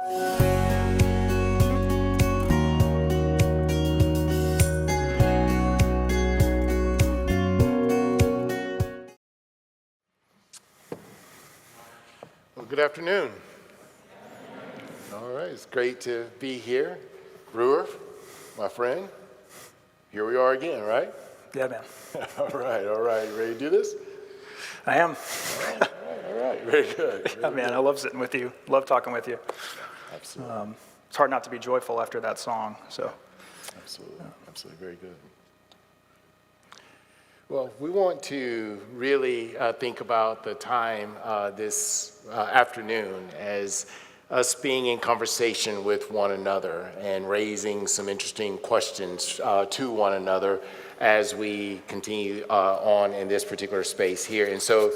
Well, good afternoon. All right, it's great to be here. Brewer, my friend, here we are again, right? Yeah, man. All right. You ready to do this? I am. All right. Very good. Yeah, man, I love sitting with you. Love talking with you. Absolutely. It's hard not to be joyful after that song, so. Absolutely. Very good. Well, we want to really think about the time this afternoon as us being in conversation with one another and raising some interesting questions to one another as we continue on in this particular space here. And so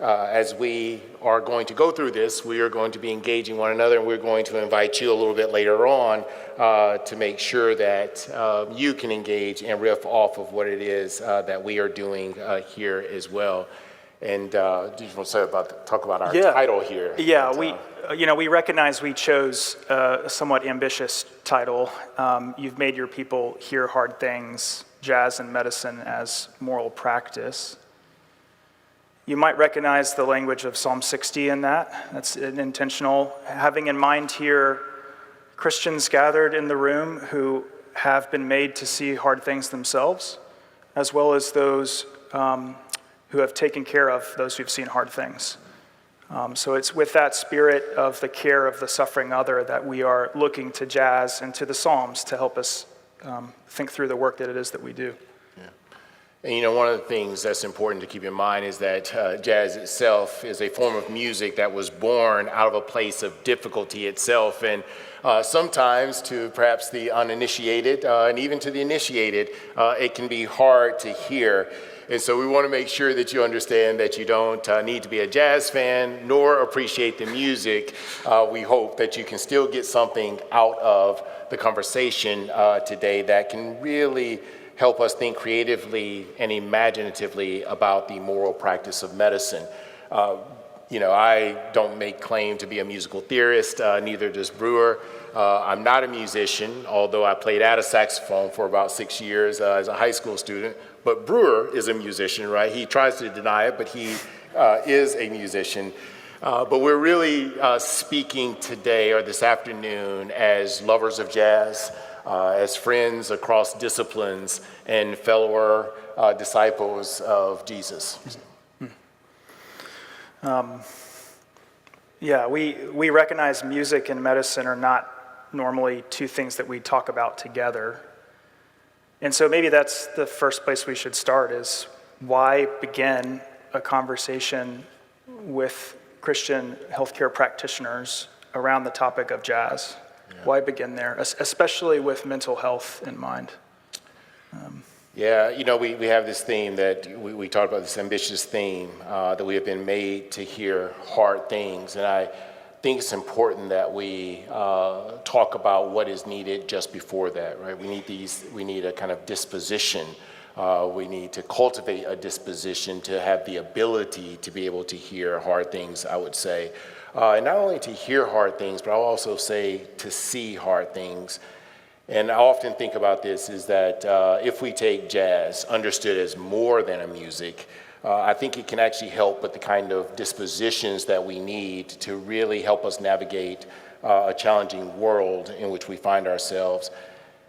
as we are going to go through this, we are going to be engaging one another, and we're going to invite you a little bit later on to make sure that you can engage and riff off of what it is that we are doing here as well. And do you want to talk about our title here? Yeah, we recognize we chose a somewhat ambitious title. You've made your people hear hard things, jazz and medicine as moral practice. You might recognize the language of Psalm 60 in that. That's intentional. Having in mind here Christians gathered in the room who have been made to see hard things themselves, as well as those who have taken care of those who've seen hard things. So it's with that spirit of the care of the suffering other that we are looking to jazz and to the Psalms to help us think through the work that it is that we do. And one of the things that's important to keep in mind is that jazz itself is a form of music that was born out of a place of difficulty itself. And sometimes to perhaps the uninitiated and even to the initiated, it can be hard to hear. And so we want to make sure that you understand that you don't need to be a jazz fan nor appreciate the music. We hope that you can still get something out of the conversation today that can really help us think creatively and imaginatively about the moral practice of medicine. I don't make claim to be a musical theorist, neither does Brewer. I'm not a musician, although I played at a saxophone for about 6 years as a high school student. But Brewer is a musician, right? He tries to deny it, but he is a musician. But we're really speaking today or this afternoon as lovers of jazz, as friends across disciplines and fellow disciples of Jesus. We recognize music and medicine are not normally two things that we talk about together. And so maybe that's the first place we should start is why begin a conversation with Christian healthcare practitioners around the topic of jazz? Why begin there, especially with mental health in mind? We have this theme that we talked about, this ambitious theme that we have been made to hear hard things. And I think it's important that we talk about what is needed just before that, right? We need a kind of disposition. We need to cultivate a disposition to have the ability to be able to hear hard things, I would say. And not only to hear hard things, but I'll also say to see hard things. And I often think about this is that if we take jazz, understood as more than a music, I think it can actually help with the kind of dispositions that we need to really help us navigate a challenging world in which we find ourselves.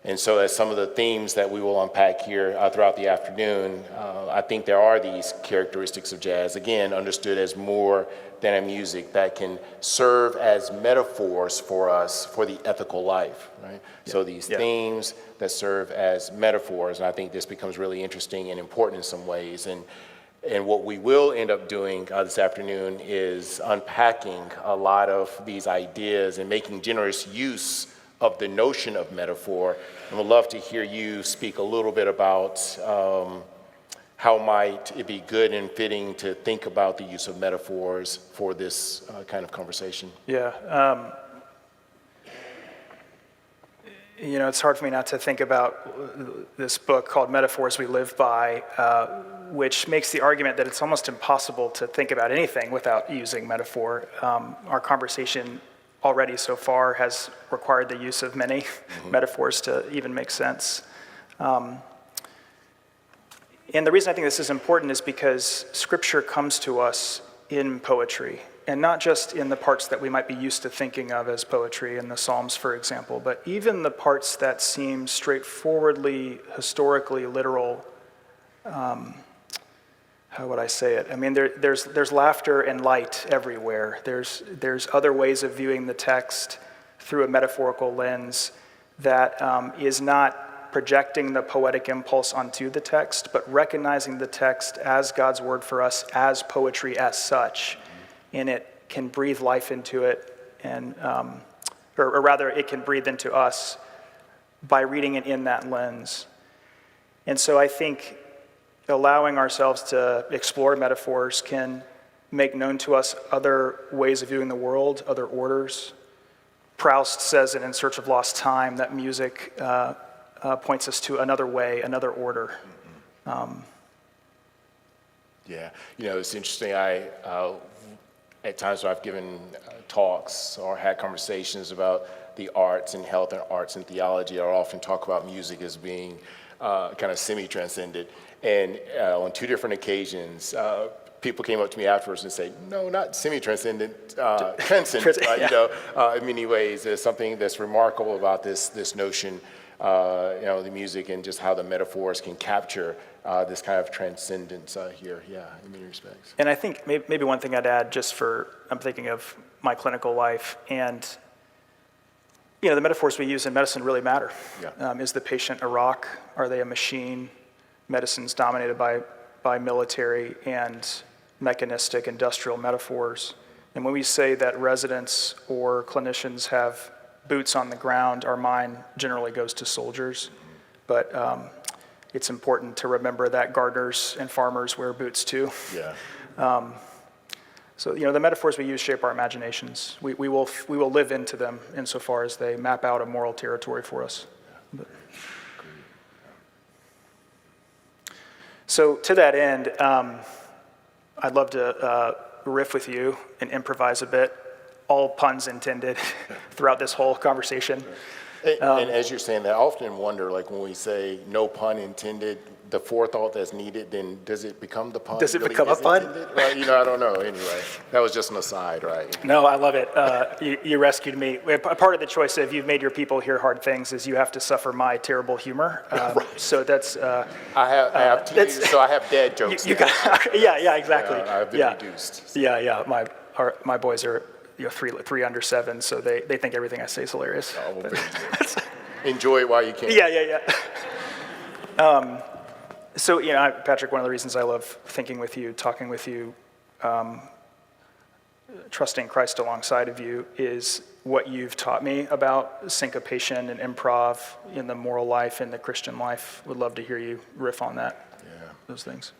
And so as some of the themes that we will unpack here throughout the afternoon, I think there are these characteristics of jazz, again, understood as more than a music that can serve as metaphors for us for the ethical life, right? Yeah. So these themes that serve as metaphors, and I think this becomes really interesting and important in some ways. And what we will end up doing this afternoon is unpacking a lot of these ideas and making generous use of the notion of metaphor. And we'd love to hear you speak a little bit about how might it be good and fitting to think about the use of metaphors for this kind of conversation. It's hard for me not to think about this book called Metaphors We Live By, which makes the argument that it's almost impossible to think about anything without using metaphor. Our conversation already so far has required the use of many metaphors to even make sense. And the reason I think this is important is because Scripture comes to us in poetry, and not just in the parts that we might be used to thinking of as poetry in the Psalms, for example, but even the parts that seem straightforwardly, historically literal. How would I say it? I mean, there's laughter and light everywhere. There's other ways of viewing the text through a metaphorical lens that is not projecting the poetic impulse onto the text, but recognizing the text as God's word for us, as poetry as such, and it can breathe life into it, and or rather, it can breathe into us by reading it in that lens. And so I think allowing ourselves to explore metaphors can make known to us other ways of viewing the world, other orders. Proust says it in Search of Lost Time, that music points us to another way, another order. Yeah, it's interesting. At times when I've given talks or had conversations about the arts and health and arts and theology, I often talk about music as being kind of semi-transcendent. And on two different occasions, people came up to me afterwards and say, no, not semi-transcendent, transcendent, right? In many ways. There's something that's remarkable about this notion, the music and just how the metaphors can capture this kind of transcendence here, in many respects. And I think maybe one thing I'd add I'm thinking of my clinical life, and the metaphors we use in medicine really matter. Yeah. Is the patient a rock? Are they a machine? Medicine's dominated by military and mechanistic industrial metaphors. And when we say that residents or clinicians have boots on the ground, our mind generally goes to soldiers. But it's important to remember that gardeners and farmers wear boots too. Yeah. So the metaphors we use shape our imaginations. We will live into them insofar as they map out a moral territory for us. But. So to that end, I'd love to riff with you and improvise a bit, all puns intended, throughout this whole conversation. And as you're saying that, I often wonder, like when we say no pun intended, the forethought that's needed, then does it become the pun? Does it become a pun? Well, I don't know. Anyway, that was just an aside, right? No, I love it. You rescued me. A part of the choice of you've made your people hear hard things is you have to suffer my terrible humor. Right. So that's. I have teenagers, so I have dad jokes. Yeah, exactly. I've been reduced. So. Yeah. My boys are three under 7, so they think everything I say is hilarious. Oh, well, enjoy it while you can. Yeah. So, Patrick, one of the reasons I love thinking with you, talking with you, trusting Christ alongside of you is what you've taught me about syncopation and improv in the moral life and the Christian life. Would love to hear you riff on that, those things.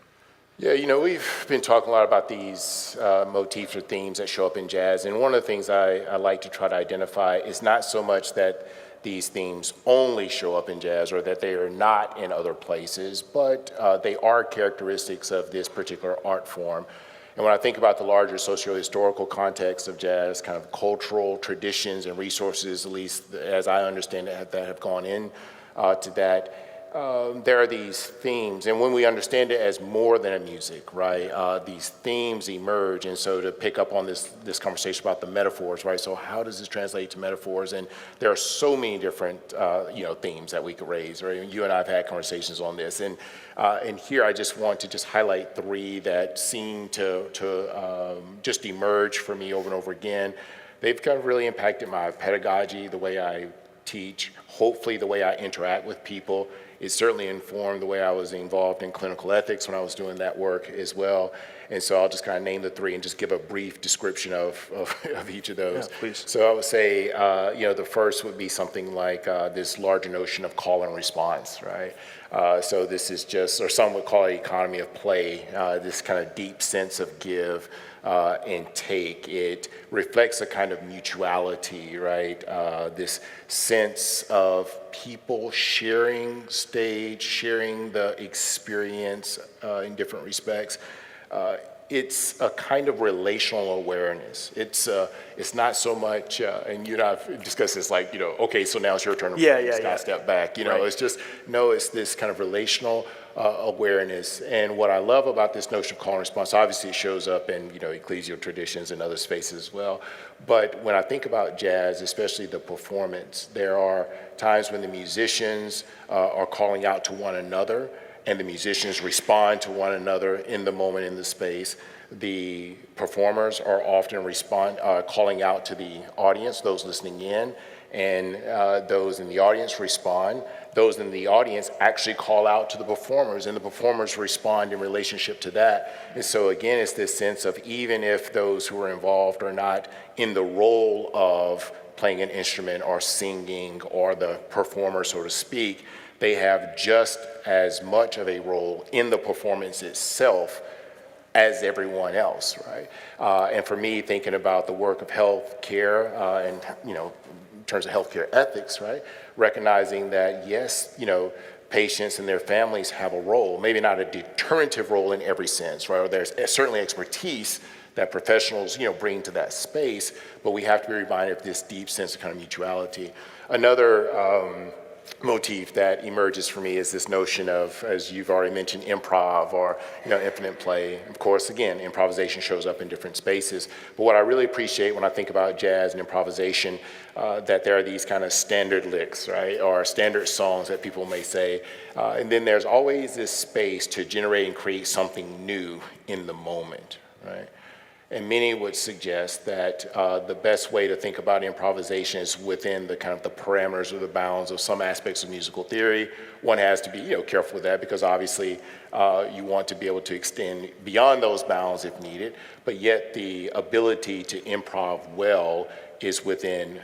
Yeah, we've been talking a lot about these motifs or themes that show up in jazz, and one of the things I like to try to identify is not so much that these themes only show up in jazz or that they are not in other places, but they are characteristics of this particular art form. And when I think about the larger socio-historical context of jazz, kind of cultural traditions and resources, at least as I understand it, that have gone in to that, there are these themes, and when we understand it as more than a music, right, these themes emerge. And so to pick up on this conversation about the metaphors, right, so how does this translate to metaphors? And there are so many different themes that we could raise, right? You and I have had conversations on this, and here I just want to highlight 3 that seem to just emerge for me over and over again. They've kind of really impacted my pedagogy, the way I teach, hopefully the way I interact with people. It certainly informed the way I was involved in clinical ethics when I was doing that work as well. And so I'll just kind of name the 3 and just give a brief description of each of those. Yeah, please. So I would say, the first would be something like this larger notion of call and response, right? So this is just, or some would call it economy of play, this kind of deep sense of give and take. It reflects a kind of mutuality, right? This sense of people sharing stage, sharing the experience in different respects. it's a kind of relational awareness. It's not so much, and you and I've discussed this, like, okay, so now it's your turn to step back. Right. It's just, no, it's this kind of relational awareness. And what I love about this notion of call and response, obviously it shows up in, ecclesial traditions and other spaces as well. But when I think about jazz, especially the performance, there are times when the musicians are calling out to one another, and the musicians respond to one another in the moment, in the space. The performers are often calling out to the audience, those listening in, and those in the audience respond. Those in the audience actually call out to the performers, and the performers respond in relationship to that. And so again, it's this sense of, even if those who are involved are not in the role of playing an instrument or singing or the performer, so to speak, they have just as much of a role in the performance itself as everyone else, right? And for me, thinking about the work of healthcare and, in terms of healthcare ethics, right? Recognizing that, yes, patients and their families have a role, maybe not a deterrentative role in every sense, right? Or there's certainly expertise that professionals, bring to that space, but we have to be reminded of this deep sense of kind of mutuality. Another motif that emerges for me is this notion of, as you've already mentioned, improv or infinite play. Of course, again, improvisation shows up in different spaces. But what I really appreciate when I think about jazz and improvisation, that there are these kind of standard licks, right, or standard songs that people may say, and then there's always this space to generate and create something new in the moment, right? And many would suggest that the best way to think about improvisation is within the kind of the parameters or the bounds of some aspects of musical theory. One has to be careful with that, because obviously you want to be able to extend beyond those bounds if needed, but yet the ability to improv well is within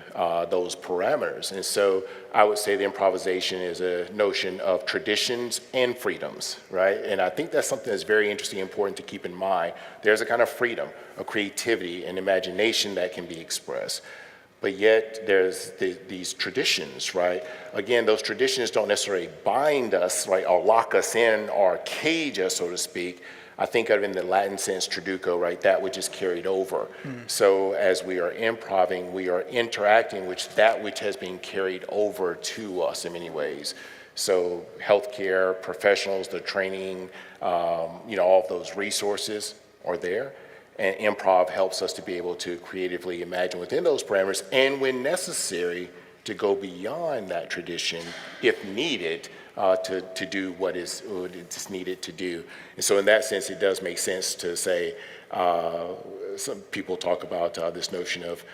those parameters. And so I would say the improvisation is a notion of traditions and freedoms, right? And I think that's something that's very interesting and important to keep in mind. There's a kind of freedom, a creativity, and imagination that can be expressed. But yet there's these traditions, right? Again, those traditions don't necessarily bind us, right, or lock us in or cage us, so to speak. I think of it in the Latin sense, traduco, right, that which is carried over. So as we are improving, we are interacting with that which has been carried over to us in many ways. So healthcare professionals, the training, all of those resources are there. And improv helps us to be able to creatively imagine within those parameters, and when necessary, to go beyond that tradition if needed, to do what is needed to do. And so in that sense, it does make sense to say, some people talk about this notion of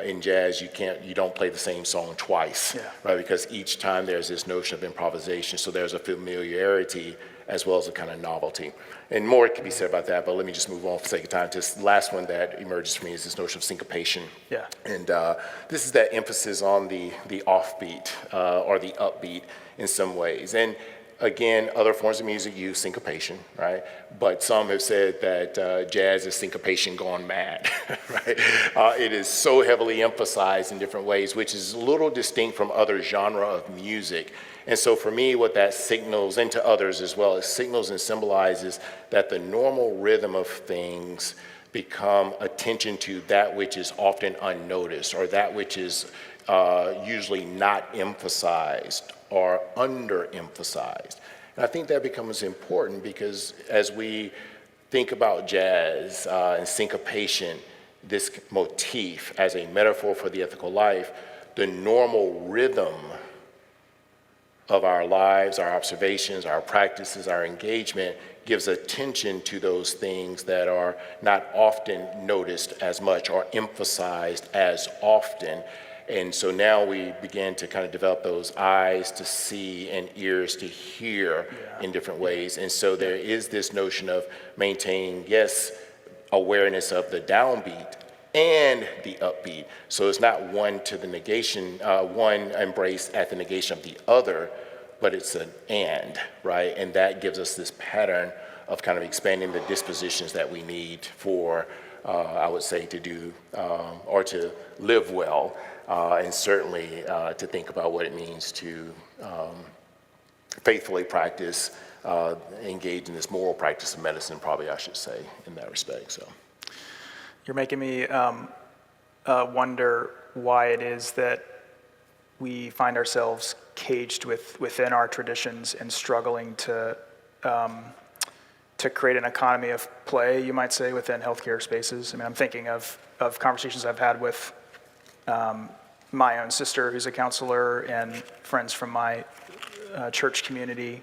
in jazz, you don't play the same song twice, right? Because each time there's this notion of improvisation, so there's a familiarity as well as a kind of novelty. And more can be said about that, but let me just move on for the sake of time. This last one that emerges for me is this notion of syncopation. Yeah. And this is that emphasis on the offbeat or the upbeat in some ways. And again, other forms of music use syncopation, right? But some have said that jazz is syncopation gone mad, right? It is so heavily emphasized in different ways, which is a little distinct from other genre of music. And so for me, what that signals, and to others as well, it signals and symbolizes that the normal rhythm of things become attention to that which is often unnoticed, or that which is usually not emphasized or underemphasized. And I think that becomes important because as we think about jazz and syncopation, this motif as a metaphor for the ethical life, the normal rhythm of our lives, our observations, our practices, our engagement gives attention to those things that are not often noticed as much or emphasized as often. And so now we begin to kind of develop those eyes to see and ears to hear in different ways. And so there is this notion of maintaining, yes, awareness of the downbeat and the upbeat. So it's not one to the negation, one embrace at the negation of the other, but it's an and, right? And that gives us this pattern of kind of expanding the dispositions that we need for, I would say, to do or to live well, and certainly to think about what it means to faithfully practice engage in this moral practice of medicine, probably I should say, in that respect. So, You're making me wonder why it is that we find ourselves caged within our traditions and struggling to create an economy of play, you might say, within healthcare spaces. I mean, I'm thinking of conversations I've had with my own sister, who's a counselor, and friends from my church community,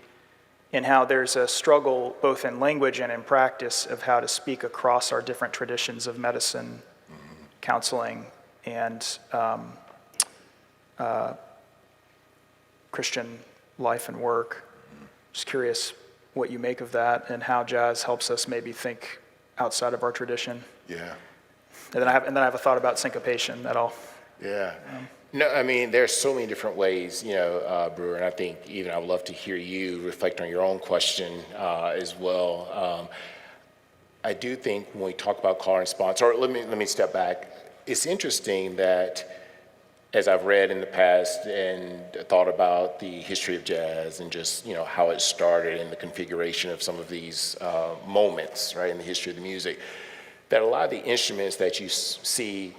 and how there's a struggle both in language and in practice of how to speak across our different traditions of medicine, counseling, and Christian life and work. Just curious what you make of that and how jazz helps us maybe think outside of our tradition. yeah. And then I have a thought about syncopation that I'll. Yeah. No, I mean, there's so many different ways, Brewer, and I think even I would love to hear you reflect on your own question as well. I do think when we talk about call and response, or let me step back. It's interesting that as I've read in the past and thought about the history of jazz and just, how it started and the configuration of some of these moments, right, in the history of the music, that a lot of the instruments that you see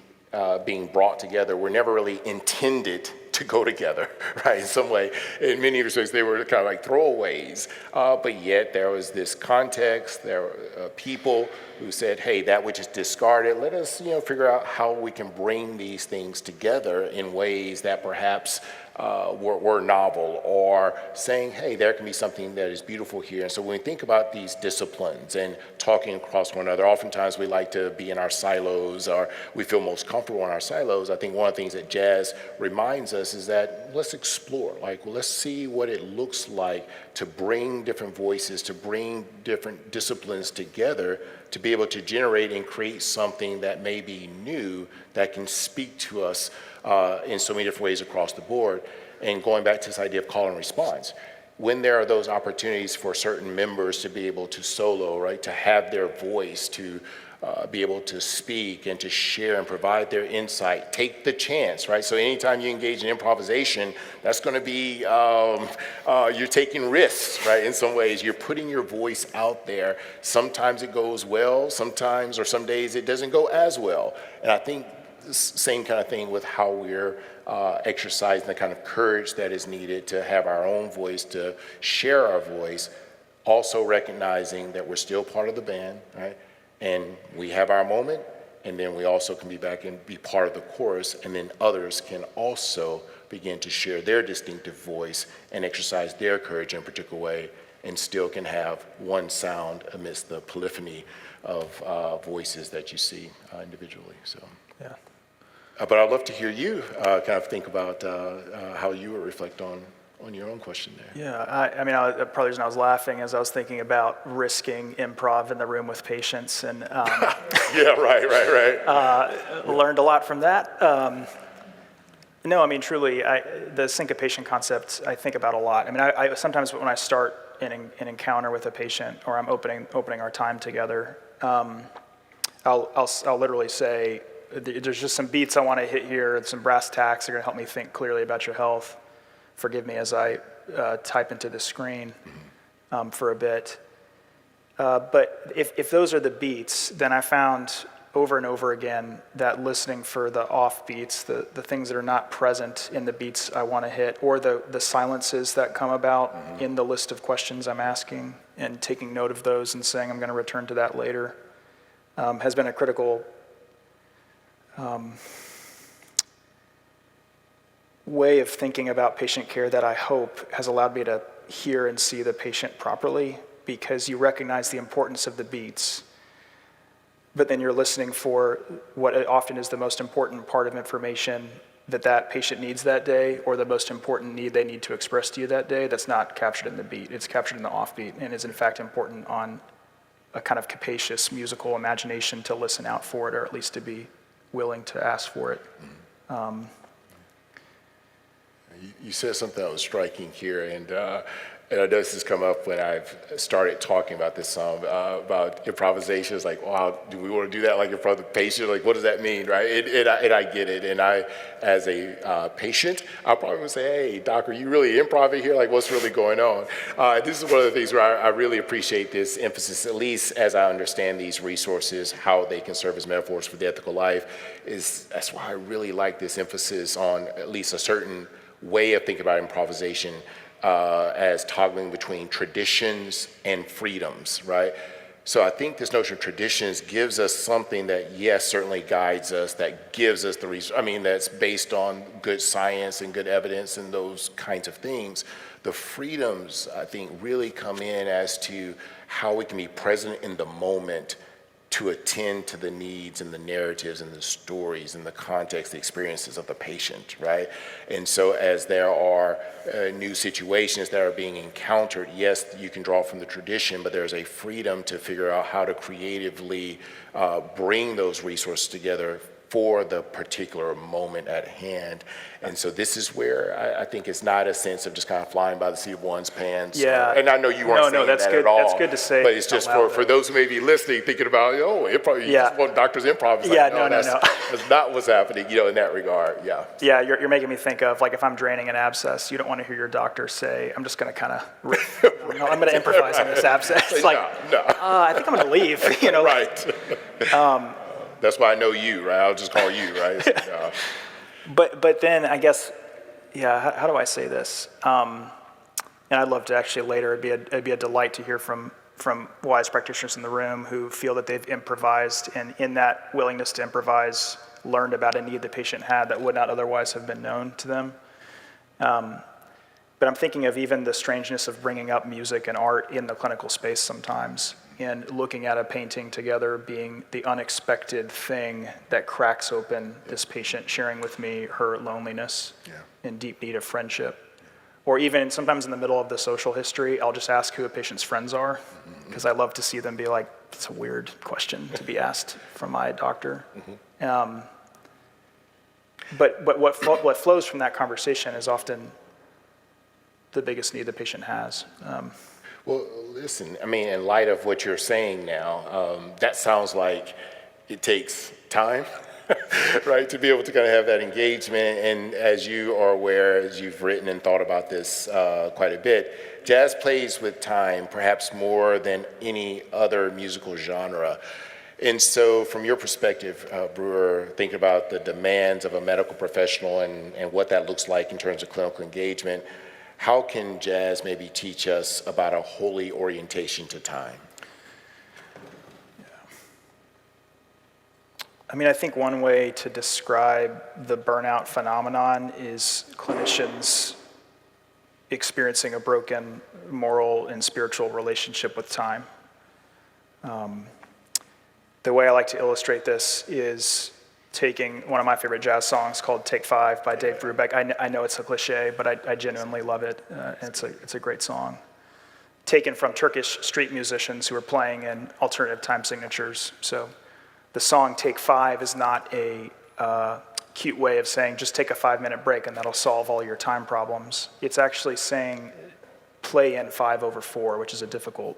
being brought together were never really intended to go together, right? In some way, in many respects, they were kind of like throwaways. But yet there was this context. There were people who said, "Hey, that which is discarded, let us, figure out how we can bring these things together in ways that perhaps were novel," or saying, "Hey, there can be something that is beautiful here." And so when we think about these disciplines and talking across one another, oftentimes we like to be in our silos, or we feel most comfortable in our silos. I think one of the things that jazz reminds us is that let's explore, let's see what it looks like to bring different voices, to bring different disciplines together, to be able to generate and create something that may be new, that can speak to us in so many different ways across the board. And going back to this idea of call and response, when there are those opportunities for certain members to be able to solo, right, to have their voice, to be able to speak and to share and provide their insight, take the chance, right? So anytime you engage in improvisation, that's going to be, you're taking risks, right? In some ways, you're putting your voice out there. Sometimes it goes well, sometimes or some days it doesn't go as well. And I think same kind of thing with how we're exercising the kind of courage that is needed to have our own voice, to share our voice, also recognizing that we're still part of the band, right? And we have our moment, and then we also can be back and be part of the chorus, and then others can also begin to share their distinctive voice and exercise their courage in a particular way, and still can have one sound amidst the polyphony of voices that you see individually. So, Yeah. But I'd love to hear you kind of think about how you would reflect on your own question there. Yeah, I mean, part of the reason I was laughing is I was thinking about risking improv in the room with patients, and Yeah, right. learned a lot from that. No, I mean, truly, the syncopation concept I think about a lot. I mean, I sometimes when I start an encounter with a patient, or I'm opening our time together, I'll literally say, "There's just some beats I want to hit here, and some brass tacks that are going to help me think clearly about your health. Forgive me as I type into the screen for a bit." But if those are the beats, then I found over and over again that listening for the off beats, the things that are not present in the beats I want to hit, or the silences that come about in the list of questions I'm asking, and taking note of those and saying I'm going to return to that later, has been a critical way of thinking about patient care that I hope has allowed me to hear and see the patient properly, because you recognize the importance of the beats, but then you're listening for what often is the most important part of information that patient needs that day, or the most important need they need to express to you that day that's not captured in the beat. It's captured in the offbeat, and is in fact important on a kind of capacious musical imagination to listen out for it, or at least to be willing to ask for it. You said something that was striking here, and And I know this has come up when I've started talking about this song, about improvisation. It's like, wow, do we want to do that like in front of the patient? Like, what does that mean, right? And I get it. And I, as a patient, I probably would say, hey, doc, are you really improv here? Like, what's really going on? This is one of the things where I really appreciate this emphasis, at least as I understand these resources, how they can serve as metaphors for the ethical life. That's why I really like this emphasis on at least a certain way of thinking about improvisation, as toggling between traditions and freedoms, right? So I think this notion of traditions gives us something that, yes, certainly guides us, that gives us the reason, that's based on good science and good evidence and those kinds of things. The freedoms, I think, really come in as to how we can be present in the moment to attend to the needs and the narratives and the stories and the context, the experiences of the patient, right? And so as there are new situations that are being encountered, yes, you can draw from the tradition, but there's a freedom to figure out how to creatively bring those resources together for the particular moment at hand. And so this is where I think it's not a sense of just kind of flying by the seat of one's pants. Yeah. And I know you weren't saying that's that good. at all. That's good to say. But it's just for those who may be listening, thinking about, improv, you just want doctors improv. It's like, no. That's not what's happening, in that regard, yeah. Yeah, you're making me think of, like, if I'm draining an abscess, you don't want to hear your doctor say, I'm just going to kind of, I'm going to improvise on this abscess. It's like, no. I think I'm going to leave, Right. That's why I know you, right? I'll just call you, right? But then I guess, how do I say this? And I'd love to actually later, it'd be a delight to hear from wise practitioners in the room who feel that they've improvised, and in that willingness to improvise, learned about a need the patient had that would not otherwise have been known to them. But I'm thinking of even the strangeness of bringing up music and art in the clinical space sometimes, and looking at a painting together being the unexpected thing that cracks open this patient sharing with me her loneliness and deep need of friendship. Or even sometimes in the middle of the social history, I'll just ask who a patient's friends are, because I love to see them be like, it's a weird question to be asked from my doctor. But what flows from that conversation is often the biggest need the patient has. Well, listen, in light of what you're saying now, that sounds like it takes time, right, to be able to kind of have that engagement. And as you are aware, as you've written and thought about this quite a bit, jazz plays with time perhaps more than any other musical genre. And so from your perspective, Brewer, thinking about the demands of a medical professional and what that looks like in terms of clinical engagement, how can jazz maybe teach us about a holy orientation to time? I think one way to describe the burnout phenomenon is clinicians experiencing a broken moral and spiritual relationship with time. The way I like to illustrate this is taking one of my favorite jazz songs called Take 5 by Dave Brubeck. I know it's a cliche, but I genuinely love it. It's a great song. Taken from Turkish street musicians who are playing in alternative time signatures. So the song Take 5 is not a cute way of saying just take a 5-minute break and that'll solve all your time problems. It's actually saying play in 5/4, which is a difficult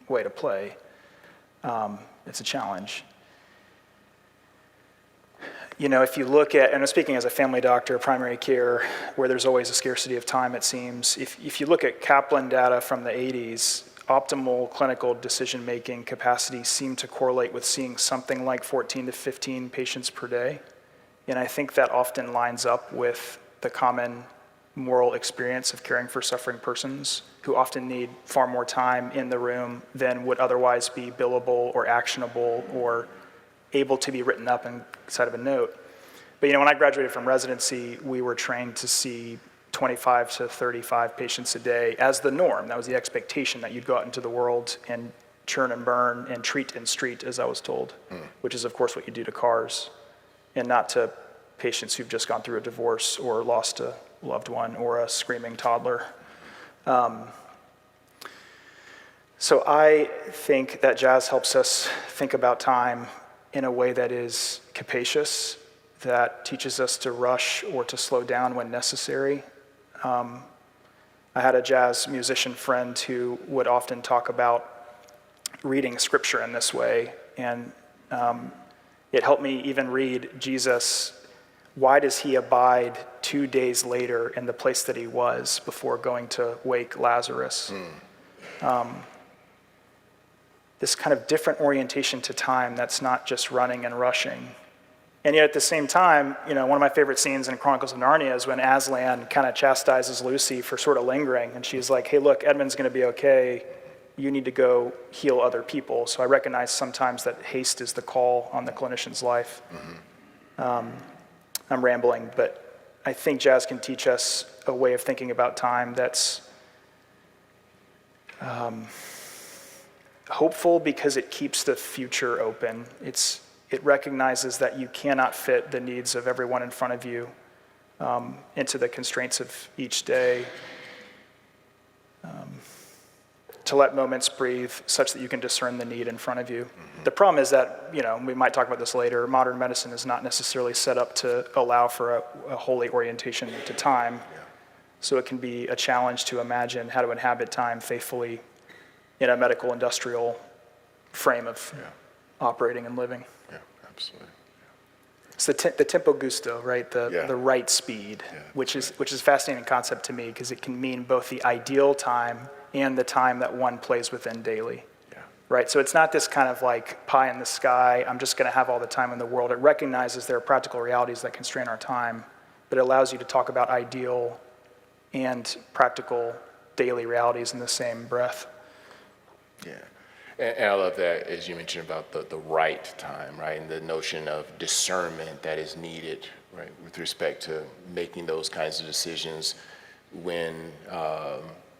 way to play. It's a challenge. If you look at, and I'm speaking as a family doctor, primary care, where there's always a scarcity of time, it seems. If you look at Kaplan data from the 80s, optimal clinical decision-making capacity seemed to correlate with seeing something like 14 to 15 patients per day. And I think that often lines up with the common moral experience of caring for suffering persons who often need far more time in the room than would otherwise be billable or actionable or able to be written up inside of a note. But when I graduated from residency, we were trained to see 25 to 35 patients a day as the norm. That was the expectation, that you'd go out into the world and churn and burn and treat and street, as I was told, which is of course what you do to cars, and not to patients who've just gone through a divorce or lost a loved one or a screaming toddler. So I think that jazz helps us think about time in a way that is capacious, that teaches us to rush or to slow down when necessary, I had a jazz musician friend who would often talk about reading scripture in this way, and it helped me even read Jesus. Why does he abide 2 days later in the place that he was before going to wake Lazarus? This kind of different orientation to time that's not just running and rushing. And yet at the same time, one of my favorite scenes in Chronicles of Narnia is when Aslan kind of chastises Lucy for sort of lingering, and she's like, hey, look, Edmund's going to be okay. You need to go heal other people. So I recognize sometimes that haste is the call on the clinician's life. I'm rambling, but I think jazz can teach us a way of thinking about time that's hopeful because it keeps the future open. It recognizes that you cannot fit the needs of everyone in front of you into the constraints of each day. To let moments breathe such that you can discern the need in front of you. The problem is that, we might talk about this later, modern medicine is not necessarily set up to allow for a holy orientation to time. So it can be a challenge to imagine how to inhabit time faithfully in a medical industrial frame of operating and living. Yeah, absolutely. It's the tempo gusto, right? The right speed, which is a fascinating concept to me because it can mean both the ideal time and the time that one plays within daily, right? So it's not this kind of like pie in the sky, I'm just gonna have all the time in the world. It recognizes there are practical realities that constrain our time, but it allows you to talk about ideal and practical daily realities in the same breath. Yeah, and I love that, as you mentioned about the right time, right? And the notion of discernment that is needed, right? With respect to making those kinds of decisions when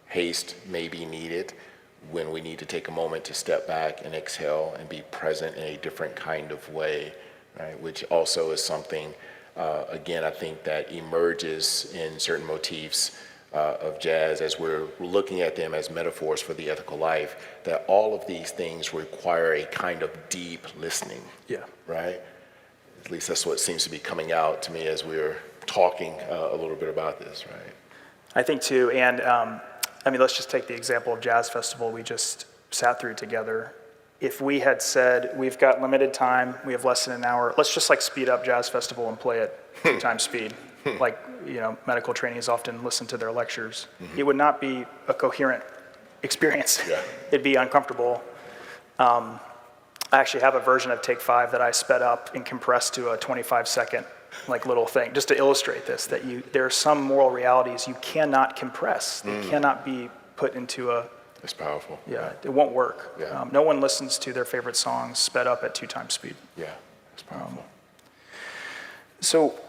haste may be needed, when we need to take a moment to step back and exhale and be present in a different kind of way, right? Which also is something, again, I think that emerges in certain motifs of jazz as we're looking at them as metaphors for the ethical life, that all of these things require a kind of deep listening, right? At least that's what seems to be coming out to me as we're talking a little bit about this, right? I think too, and let's just take the example of Jazz Festival we just sat through together. If we had said, we've got limited time, we have less than an hour, let's just speed up Jazz Festival and play it 2 times speed. Medical trainees often listen to their lectures. It would not be a coherent experience. It'd be uncomfortable. I actually have a version of Take 5 that I sped up and compressed to a 25-second little thing, just to illustrate this, that there are some moral realities you cannot compress. They cannot be put into a... It's powerful. It won't work. No one listens to their favorite songs sped up at 2 times speed. It's powerful. So,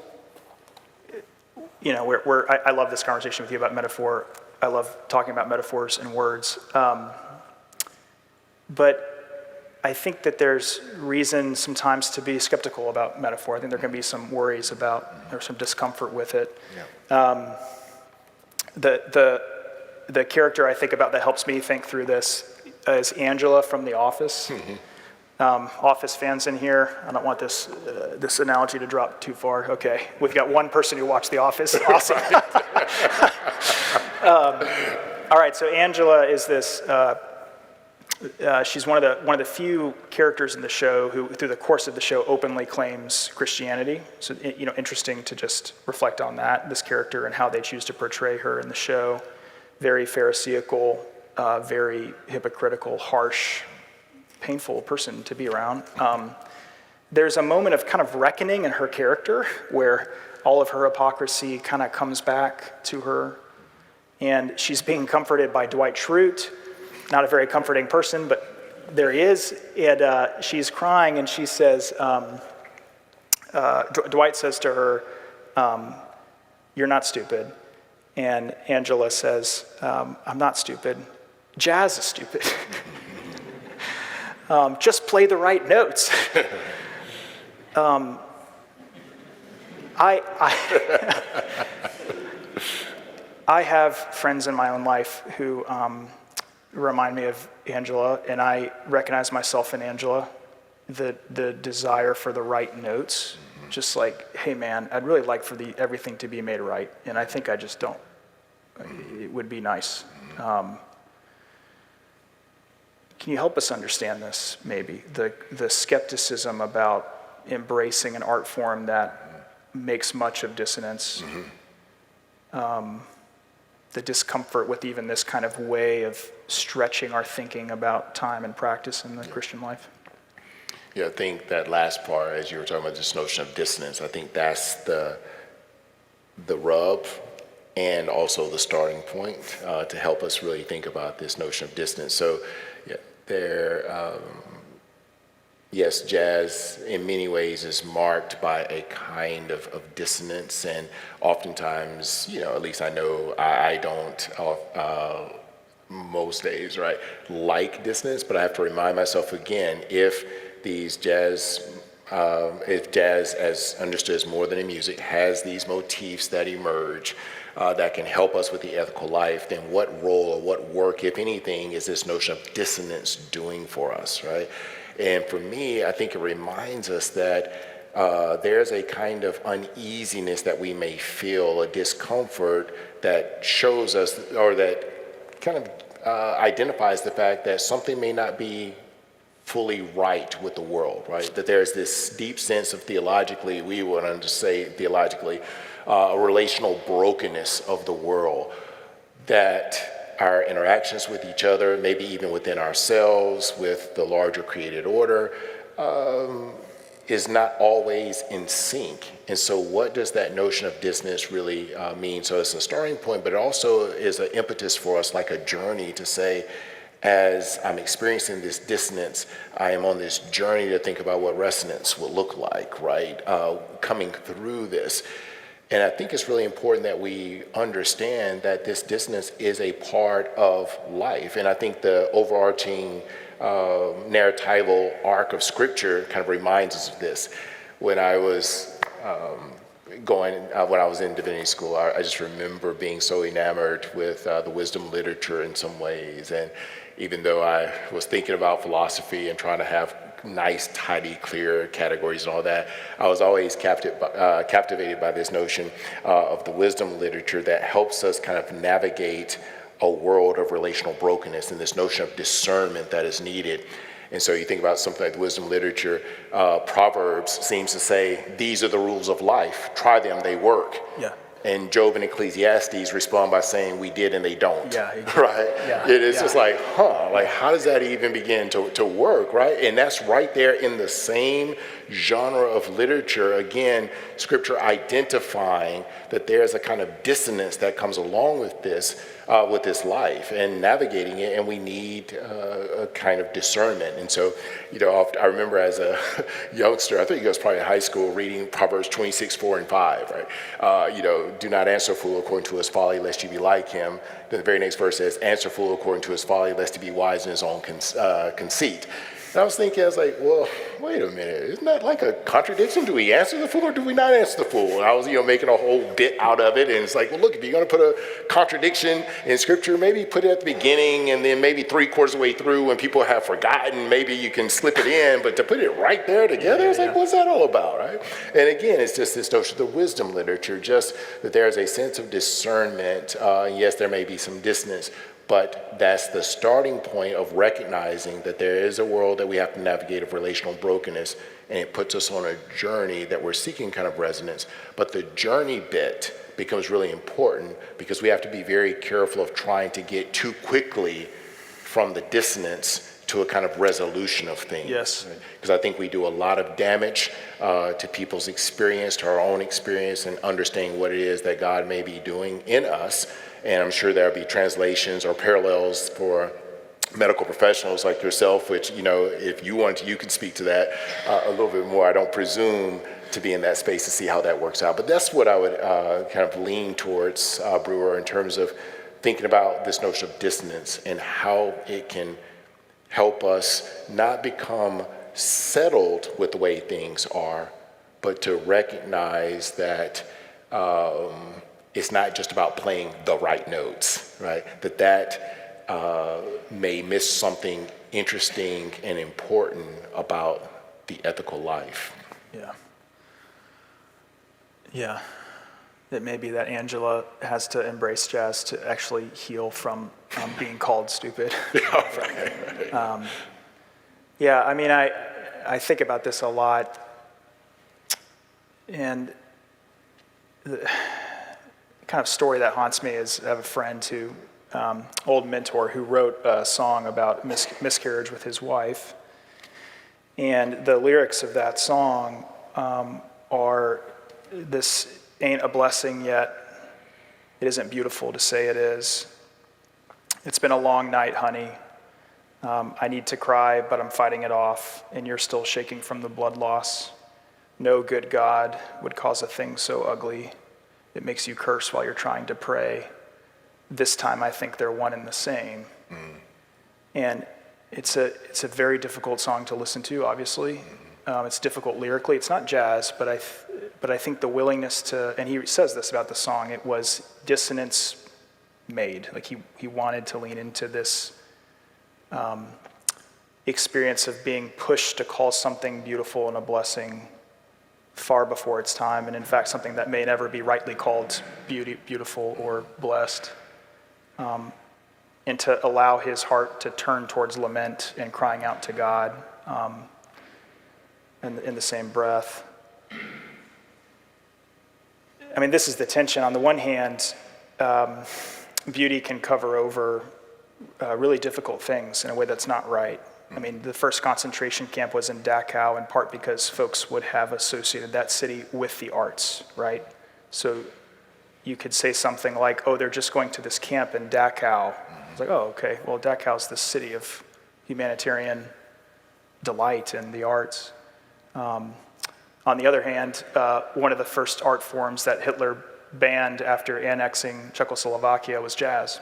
I love this conversation with you about metaphor. I love talking about metaphors and words. But I think that there's reason sometimes to be skeptical about metaphor. I think there can be some worries about, or some discomfort with it. The character I think about that helps me think through this is Angela from The Office. Office fans in here, I don't want this analogy to drop too far. Okay, we've got one person who watched The Office. Awesome. All right, so Angela is this. She's one of the few characters in the show who, through the course of the show, openly claims Christianity. So, interesting to just reflect on that, this character and how they choose to portray her in the show. Very Pharisaical, very hypocritical, harsh, painful person to be around. There's a moment of kind of reckoning in her character where all of her hypocrisy kind of comes back to her. And she's being comforted by Dwight Schrute. Not a very comforting person, but there he is. And she's crying, and she says, Dwight says to her, "You're not stupid." And Angela says, "I'm not stupid. Jazz is stupid. Just play the right notes." I have friends in my own life who remind me of Angela, and I recognize myself in Angela, the desire for the right notes, just like, hey man, I'd really like for everything to be made right, and I think I just don't it would be nice. Can you help us understand this, maybe? The skepticism about embracing an art form that makes much of dissonance, the discomfort with even this kind of way of stretching our thinking about time and practice in the Christian life? Yeah, I think that last part, as you were talking about this notion of dissonance, I think that's the rub and also the starting point to help us really think about this notion of dissonance. So, yeah, yes, jazz in many ways is marked by a kind of dissonance, and oftentimes, at least I know I don't most days, right, like dissonance, but I have to remind myself again, if jazz as understood as more than a music has these motifs that emerge that can help us with the ethical life, then what role or what work, if anything, is this notion of dissonance doing for us, right? And for me, I think it reminds us that there's a kind of uneasiness that we may feel, a discomfort that shows us, or that kind of identifies the fact that something may not be fully right with the world, right? That there's this deep sense of theologically, we would say theologically, a relational brokenness of the world, that our interactions with each other, maybe even within ourselves, with the larger created order, is not always in sync. And so what does that notion of dissonance really mean? So it's a starting point, but it also is an impetus for us, like a journey to say, as I'm experiencing this dissonance, I am on this journey to think about what resonance would look like, right? Coming through this. And I think it's really important that we understand that this dissonance is a part of life. And I think the overarching narratival arc of Scripture kind of reminds us of this. When I was when I was in divinity school, I just remember being so enamored with the wisdom literature in some ways. And even though I was thinking about philosophy and trying to have nice, tidy, clear categories and all that, I was always captivated by this notion of the wisdom literature that helps us kind of navigate a world of relational brokenness and this notion of discernment that is needed. And so you think about something like the wisdom literature, Proverbs seems to say, these are the rules of life. Try them, they work. Yeah. And Job and Ecclesiastes respond by saying, we did and they don't. Yeah. Right? Yeah. It is just like, like how does that even begin to work, right? And that's right there in the same genre of literature. Again, Scripture identifying that there's a kind of dissonance that comes along with this life and navigating it, and we need a kind of discernment. And so, I remember as a youngster, I think I was probably in high school, reading Proverbs 26:4-5, right? Do not answer a fool according to his folly, lest you be like him. Then the very next verse says, answer a fool according to his folly, lest he be wise in his own conceit. And I was thinking, I was like, well, wait a minute, isn't that like a contradiction? Do we answer the fool or do we not answer the fool? And I was, making a whole bit out of it. And it's like, well, look, if you're going to put a contradiction in Scripture, maybe put it at the beginning, and then maybe 3/4 of the way through when people have forgotten, maybe you can slip it in. But to put it right there together, it's like, what's that all about, right? And again, it's just this notion of the wisdom literature, just that there's a sense of discernment. Yes, there may be some dissonance, but that's the starting point of recognizing that there is a world that we have to navigate of relational brokenness, and it puts us on a journey that we're seeking kind of resonance. But the journey bit becomes really important because we have to be very careful of trying to get too quickly from the dissonance to a kind of resolution of things. Yes. Because I think we do a lot of damage to people's experience, to our own experience, and understanding what it is that God may be doing in us. And I'm sure there'll be translations or parallels for medical professionals like yourself, which, if you want to, you could speak to that a little bit more. I don't presume to be in that space to see how that works out. But that's what I would kind of lean towards, Brewer, in terms of thinking about this notion of dissonance and how it can help us not become settled with the way things are, but to recognize that it's not just about playing the right notes, right? That may miss something interesting and important about the ethical life. Yeah. Yeah. that maybe that Angela has to embrace jazz to actually heal from being called stupid. Yeah, I mean, I think about this a lot, and the kind of story that haunts me is I have a friend who, old mentor, who wrote a song about miscarriage with his wife, and the lyrics of that song are, "This ain't a blessing yet, it isn't beautiful to say it is. It's been a long night, honey. I need to cry, but I'm fighting it off, and you're still shaking from the blood loss. No good God would cause a thing so ugly. It makes you curse while you're trying to pray. This time I think they're one and the same." And it's a very difficult song to listen to, obviously. It's difficult lyrically. It's not jazz, but I think the willingness to, and he says this about the song, it was dissonance made. Like he wanted to lean into this experience of being pushed to call something beautiful and a blessing far before its time, and in fact something that may never be rightly called beautiful or blessed, and to allow his heart to turn towards lament and crying out to God in the same breath. I mean, this is the tension. On the one hand, beauty can cover over really difficult things in a way that's not right. I mean, the first concentration camp was in Dachau, in part because folks would have associated that city with the arts, right? So you could say something like, "Oh, they're just going to this camp in Dachau." It's like, oh, okay, well, Dachau's the city of humanitarian delight in the arts. On the other hand, one of the first art forms that Hitler banned after annexing Czechoslovakia was jazz.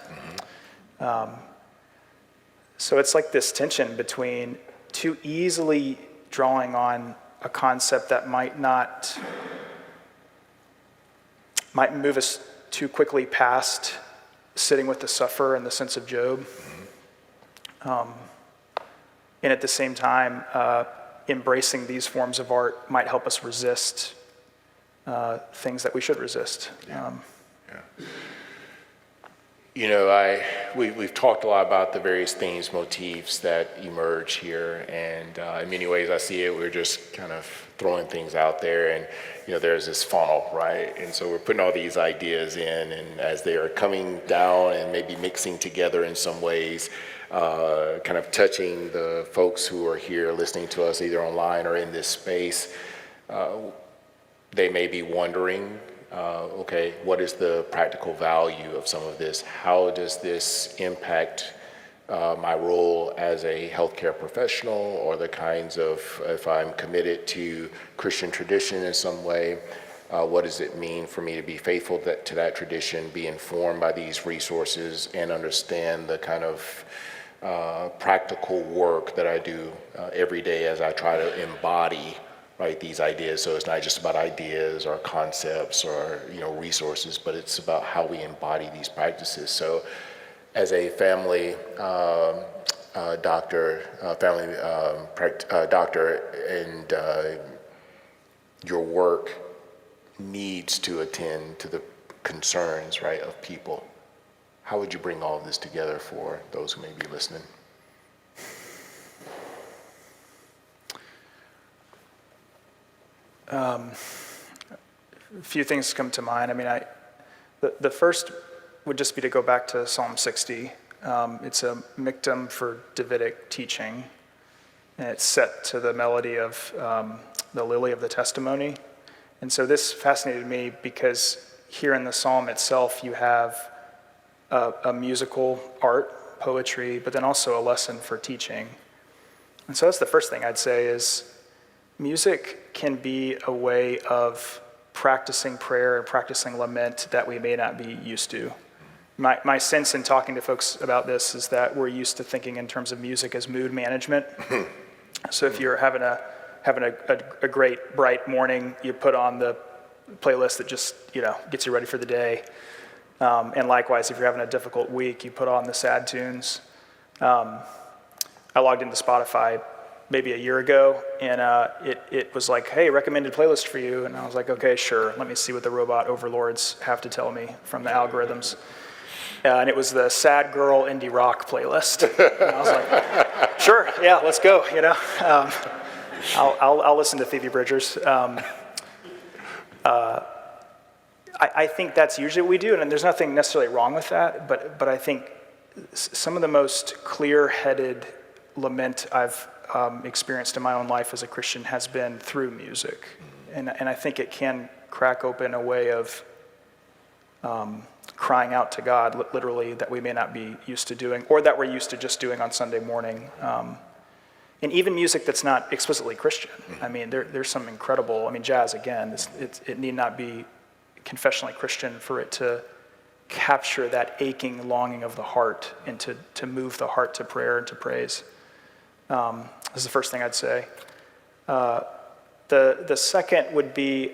So it's like this tension between too easily drawing on a concept that might move us too quickly past sitting with the sufferer and the sense of Job, and at the same time, embracing these forms of art might help us resist things that we should resist. You know, we've talked a lot about the various themes, motifs that emerge here, and in many ways I see it, we're just kind of throwing things out there, and you know, there's this funnel, right? And so we're putting all these ideas in, and as they are coming down and maybe mixing together in some ways, kind of touching the folks who are here listening to us either online or in this space, they may be wondering, okay, what is the practical value of some of this? How does this impact my role as a healthcare professional, or the kinds of, if I'm committed to Christian tradition in some way, what does it mean for me to be faithful to that tradition, be informed by these resources, and understand the kind of practical work that I do every day as I try to embody, right, these ideas. So it's not just about ideas or concepts or, you know, resources, but it's about how we embody these practices. So as a family doctor, and your work needs to attend to the concerns, right, of people. How would you bring all of this together for those who may be listening? A few things come to mind. I mean, the first would just be to go back to Psalm 60. It's a miktam for Davidic teaching, and it's set to the melody of the Lily of the Testimony. And so this fascinated me because here in the psalm itself, you have a musical art, poetry, but then also a lesson for teaching. And so that's the first thing I'd say is music can be a way of practicing prayer and practicing lament that we may not be used to. My sense in talking to folks about this is that we're used to thinking in terms of music as mood management. So if you're having a great bright morning, you put on the playlist that just, you know, gets you ready for the day. And likewise, if you're having a difficult week, you put on the sad tunes. I logged into Spotify maybe a year ago, and it was like, hey, recommended playlist for you. And I was like, okay, sure. Let me see what the robot overlords have to tell me from the algorithms. And it was the sad girl indie rock playlist. And I was like, sure, yeah, let's go, you know. I'll listen to Phoebe Bridgers. I think that's usually what we do, and there's nothing necessarily wrong with that, but I think some of the most clear-headed lament I've experienced in my own life as a Christian has been through music. And I think it can crack open a way of crying out to God, literally, that we may not be used to doing, or that we're used to just doing on Sunday morning. And even music that's not explicitly Christian. I mean, there's some incredible, jazz, again, it need not be confessionally Christian for it to capture that aching longing of the heart and to move the heart to prayer and to praise. This is the first thing I'd say. The second would be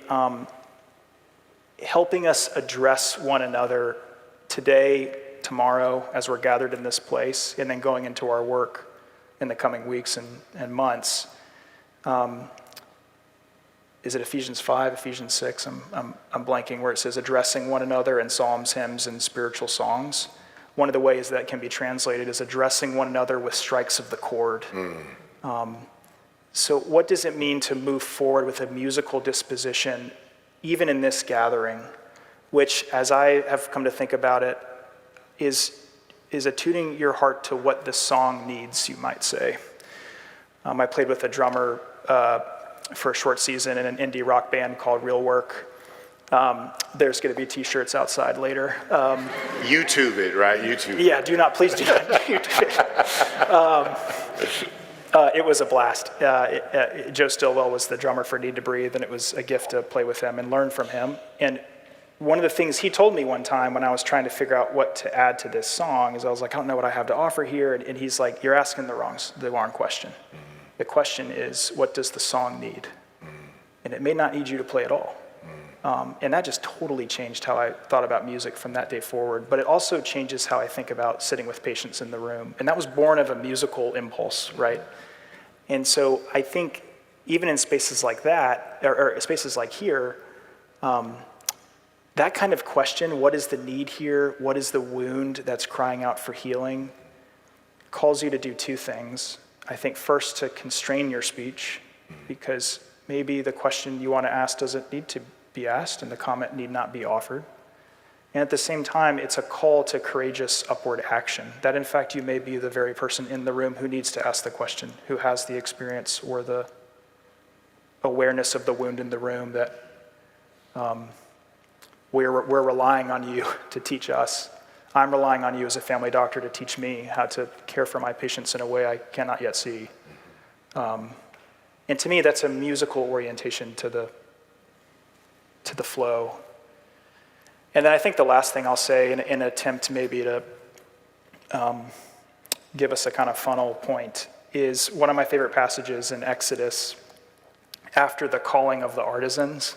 helping us address one another today, tomorrow, as we're gathered in this place, and then going into our work in the coming weeks and months. Is it Ephesians 5, Ephesians 6? I'm blanking, where it says addressing one another in psalms, hymns, and spiritual songs. One of the ways that can be translated is addressing one another with strikes of the chord. So what does it mean to move forward with a musical disposition, even in this gathering, which, as I have come to think about it, is attuning your heart to what the song needs, you might say. I played with a drummer for a short season in an indie rock band called Real Work. There's going to be t-shirts outside later. YouTube it, right? YouTube. Yeah, please do not YouTube it. It was a blast. Joe Stillwell was the drummer for Need to Breathe, and it was a gift to play with him and learn from him. And one of the things he told me one time when I was trying to figure out what to add to this song is I was like, I don't know what I have to offer here. And he's like, you're asking the wrong question. The question is, what does the song need? And it may not need you to play at all. And that just totally changed how I thought about music from that day forward. But it also changes how I think about sitting with patients in the room. And that was born of a musical impulse, right? And so I think even in spaces like that, or spaces like here, that kind of question, what is the need here? What is the wound that's crying out for healing? Calls you to do two things. I think first to constrain your speech, because maybe the question you want to ask doesn't need to be asked and the comment need not be offered. And at the same time, it's a call to courageous upward action, that in fact you may be the very person in the room who needs to ask the question, who has the experience or the awareness of the wound in the room, that we're relying on you to teach us. I'm relying on you as a family doctor to teach me how to care for my patients in a way I cannot yet see. And to me, that's a musical orientation to the flow. And then I think the last thing I'll say in an attempt maybe to give us a kind of funnel point is one of my favorite passages in Exodus after the calling of the artisans.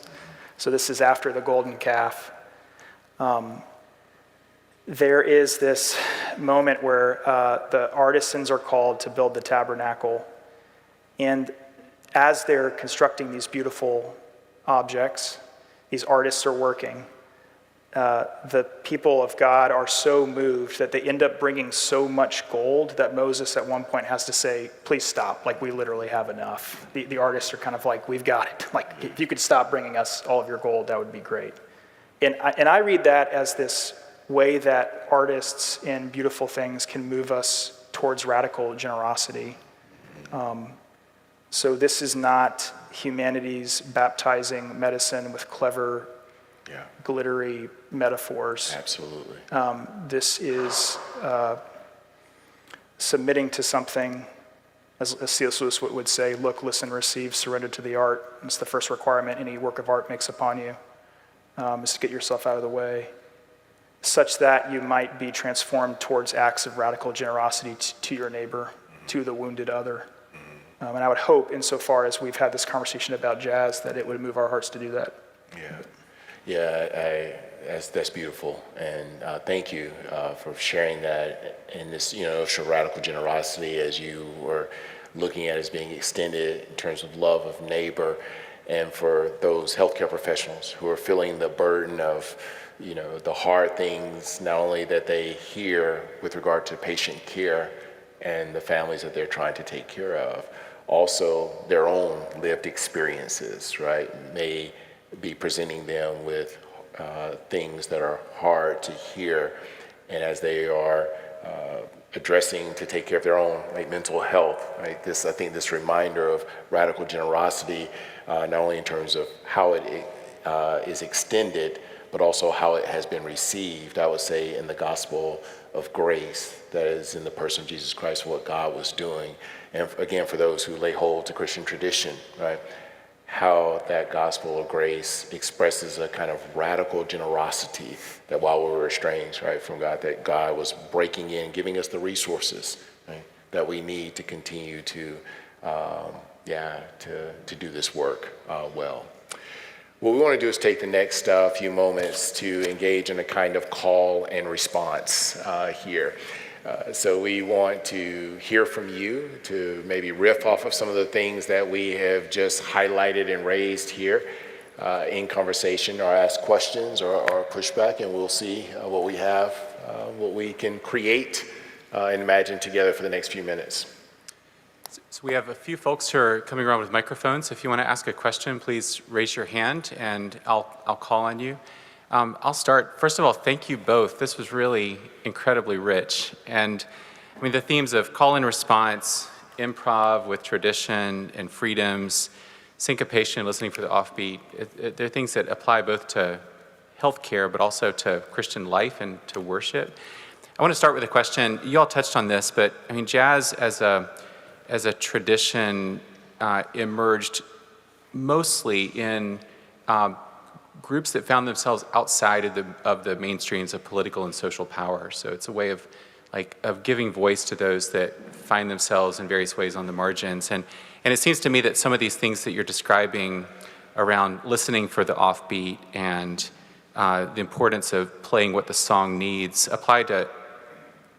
So this is after the golden calf. There is this moment where the artisans are called to build the tabernacle. And as they're constructing these beautiful objects, these artists are working. The people of God are so moved that they end up bringing so much gold that Moses at one point has to say, please stop, like we literally have enough. The artists are kind of like, we've got it. Like if you could stop bringing us all of your gold, that would be great. And I read that as this way that artists and beautiful things can move us towards radical generosity. So this is not humanity's baptizing medicine with clever, glittery metaphors. Absolutely. This is submitting to something, as C.S. Lewis would say, look, listen, receive, surrender to the art. It's the first requirement any work of art makes upon you, is to get yourself out of the way, such that you might be transformed towards acts of radical generosity to your neighbor, to the wounded other. And I would hope, insofar as we've had this conversation about jazz, that it would move our hearts to do that. That's beautiful, and thank you for sharing that in this, show radical generosity as you were looking at as being extended in terms of love of neighbor, and for those healthcare professionals who are feeling the burden of, the hard things, not only that they hear with regard to patient care and the families that they're trying to take care of, also their own lived experiences, right, may be presenting them with things that are hard to hear, and as they are addressing to take care of their own mental health, right? I think this reminder of radical generosity, not only in terms of how it is extended, but also how it has been received, I would say, in the gospel of grace that is in the person of Jesus Christ, what God was doing. And again, for those who lay hold to Christian tradition, right, how that gospel of grace expresses a kind of radical generosity that while we were estranged, right, from God, that God was breaking in, giving us the resources, right, that we need to continue to do this work well. What we want to do is take the next few moments to engage in a kind of call and response here. So we want to hear from you, to maybe riff off of some of the things that we have just highlighted and raised here in conversation, or ask questions or pushback, and we'll see what we have, what we can create and imagine together for the next few minutes. So we have a few folks who are coming around with microphones. If you want to ask a question, please raise your hand and I'll call on you. I'll start. First of all, thank you both. This was really incredibly rich. And I mean, the themes of call and response, improv with tradition and freedoms, syncopation, listening for the offbeat, they're things that apply both to healthcare, but also to Christian life and to worship. I want to start with a question. You all touched on this, but I mean, jazz as a tradition emerged mostly in groups that found themselves outside of the mainstreams of political and social power. So it's a way of giving voice to those that find themselves in various ways on the margins. And it seems to me that some of these things that you're describing around listening for the offbeat and the importance of playing what the song needs apply to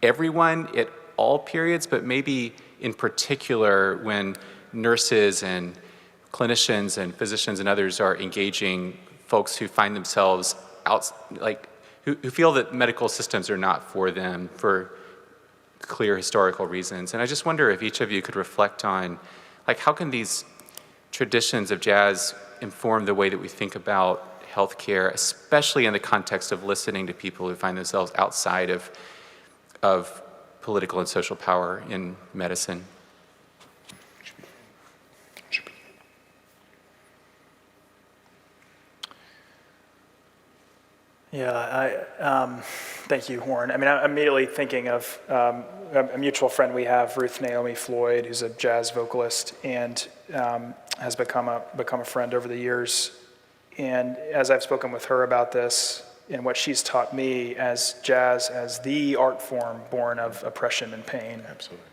everyone at all periods, but maybe in particular when nurses and clinicians and physicians and others are engaging folks who find themselves who feel that medical systems are not for them for clear historical reasons. And I just wonder if each of you could reflect on, how can these traditions of jazz inform the way that we think about healthcare, especially in the context of listening to people who find themselves outside of political and social power in medicine? Yeah, thank you, Warren. I mean, I'm immediately thinking of a mutual friend we have, Ruth Naomi Floyd, who's a jazz vocalist and has become a friend over the years. And as I've spoken with her about this and what she's taught me as jazz as the art form born of oppression and pain. Absolutely.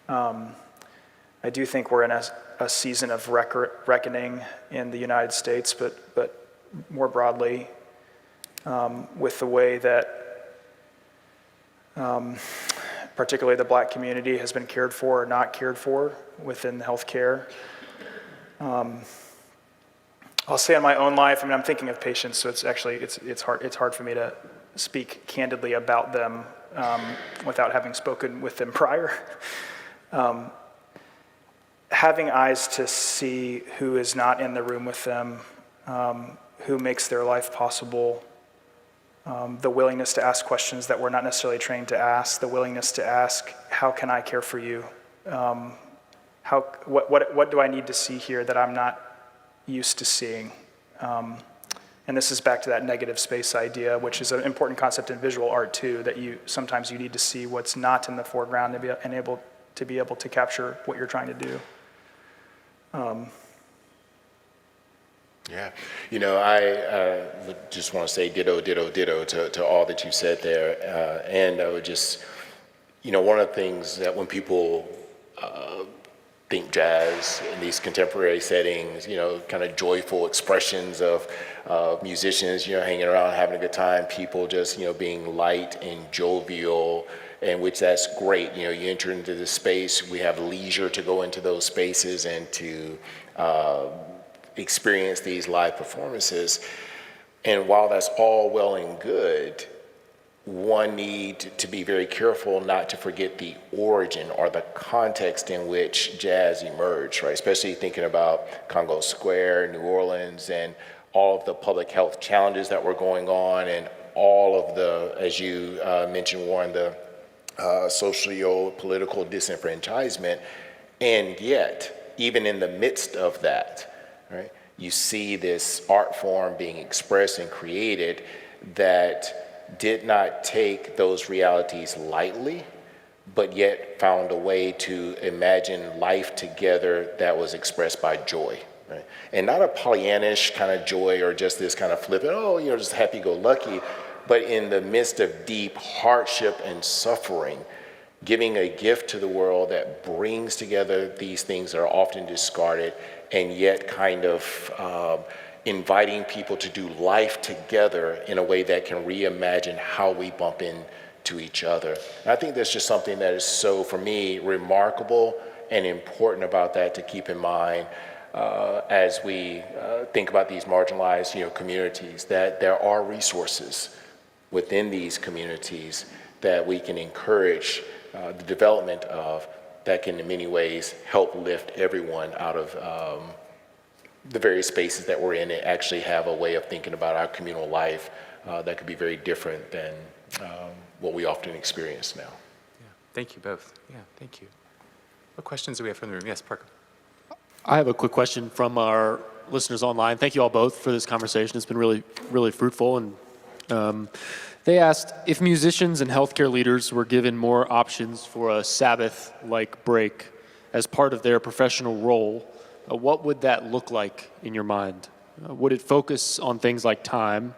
I do think we're in a season of reckoning in the United States, but more broadly, with the way that particularly the Black community has been cared for or not cared for within healthcare. I'll say in my own life, I mean, I'm thinking of patients, so it's hard for me to speak candidly about them without having spoken with them prior. Having eyes to see who is not in the room with them, who makes their life possible, the willingness to ask questions that we're not necessarily trained to ask, the willingness to ask, how can I care for you? What do I need to see here that I'm not used to seeing? And this is back to that negative space idea, which is an important concept in visual art too, that sometimes you need to see what's not in the foreground to be able to capture what you're trying to do. Yeah, I would just want to say ditto, ditto, ditto to all that you said there. And I would just, one of the things that when people think jazz in these contemporary settings, kind of joyful expressions of musicians, hanging around, having a good time, people just, being light and jovial, and which that's great. You enter into the space, we have leisure to go into those spaces and to experience these live performances. And while that's all well and good, one need to be very careful not to forget the origin or the context in which jazz emerged, right? Especially thinking about Congo Square, New Orleans, and all of the public health challenges that were going on, and all of the, as you mentioned, Warren, the socio-political disenfranchisement. And yet, even in the midst of that, right, you see this art form being expressed and created that did not take those realities lightly, but yet found a way to imagine life together that was expressed by joy, right? And not a Pollyannish kind of joy or just this kind of flippant, just happy-go-lucky, but in the midst of deep hardship and suffering, giving a gift to the world that brings together these things that are often discarded, and yet kind of inviting people to do life together in a way that can reimagine how we bump into each other. And I think that's just something that is so, for me, remarkable and important about that to keep in mind as we think about these marginalized, communities, that there are resources within these communities that we can encourage the development of, that can in many ways help lift everyone out of the various spaces that we're in, and actually have a way of thinking about our communal life that could be very different than what we often experience now. Yeah, thank you both. Yeah, thank you. What questions do we have from the room? Yes, Parker. I have a quick question from our listeners online. Thank you all both for this conversation. It's been really, really fruitful. And they asked, if musicians and healthcare leaders were given more options for a Sabbath-like break as part of their professional role, what would that look like in your mind? Would it focus on things like time,